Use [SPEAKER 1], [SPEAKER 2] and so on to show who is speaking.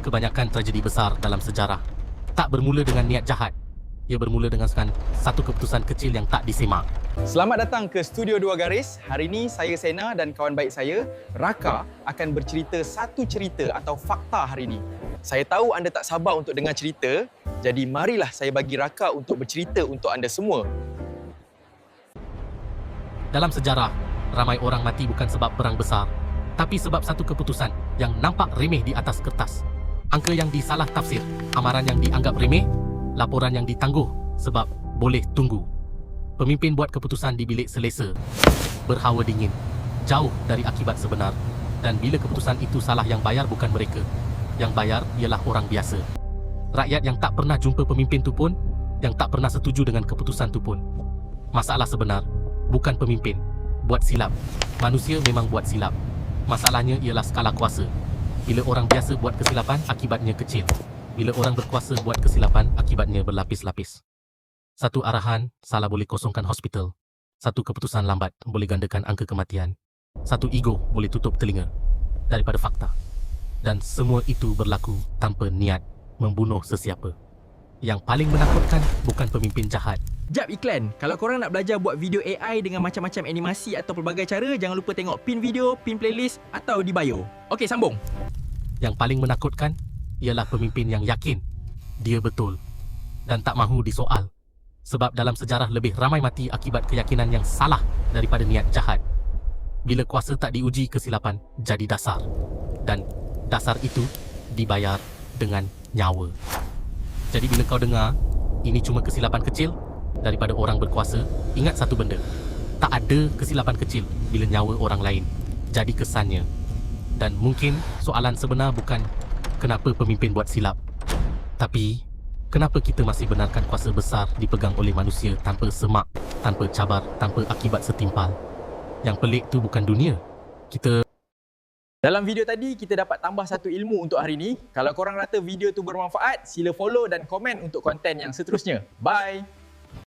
[SPEAKER 1] Kebanyakan tragedi besar dalam sejarah tak bermula dengan niat jahat. Ia bermula dengan satu keputusan kecil yang tak disemak.
[SPEAKER 2] Selamat datang ke Studio Dua Garis. Hari ini saya Sena dan kawan baik saya, Raka, akan bercerita satu cerita atau fakta hari ini. Saya tahu anda tak sabar untuk dengar cerita, jadi marilah saya bagi Raka untuk bercerita untuk anda semua.
[SPEAKER 1] Dalam sejarah, ramai orang mati bukan sebab perang besar, tapi sebab satu keputusan yang nampak remeh di atas kertas. Angka yang disalah tafsir, amaran yang dianggap remeh, laporan yang ditangguh sebab boleh tunggu. Pemimpin buat keputusan di bilik selesa, berhawa dingin, jauh dari akibat sebenar. Dan bila keputusan itu salah, yang bayar bukan mereka. Yang bayar ialah orang biasa. Rakyat yang tak pernah jumpa pemimpin tu pun, yang tak pernah setuju dengan keputusan tu pun. Masalah sebenar bukan pemimpin buat silap. Manusia memang buat silap. Masalahnya ialah skala kuasa. Bila orang biasa buat kesilapan, akibatnya kecil. Bila orang berkuasa buat kesilapan, akibatnya berlapis-lapis. Satu arahan salah boleh kosongkan hospital. Satu keputusan lambat boleh gandakan angka kematian. Satu ego boleh tutup telinga daripada fakta. Dan semua itu berlaku tanpa niat membunuh sesiapa. Yang paling menakutkan bukan pemimpin jahat.
[SPEAKER 3] Jap iklan. Kalau korang nak belajar buat video AI dengan macam-macam animasi atau pelbagai cara, jangan lupa tengok pin video, pin playlist atau di bio. Okey, sambung.
[SPEAKER 1] Yang paling menakutkan ialah pemimpin yang yakin dia betul dan tak mahu disoal. Sebab dalam sejarah lebih ramai mati akibat keyakinan yang salah daripada niat jahat. Bila kuasa tak diuji, kesilapan jadi dasar. Dan dasar itu dibayar dengan nyawa. Jadi bila kau dengar ini cuma kesilapan kecil daripada orang berkuasa, ingat satu benda. Tak ada kesilapan kecil bila nyawa orang lain jadi kesannya. Dan mungkin soalan sebenar bukan kenapa pemimpin buat silap, tapi kenapa kita masih benarkan kuasa besar dipegang oleh manusia tanpa semak, tanpa cabar, tanpa akibat setimpal. Yang pelik tu bukan dunia.
[SPEAKER 3] Dalam video tadi, kita dapat tambah satu ilmu untuk hari ini. Kalau korang rasa video tu bermanfaat, sila follow dan komen untuk konten yang seterusnya. Bye!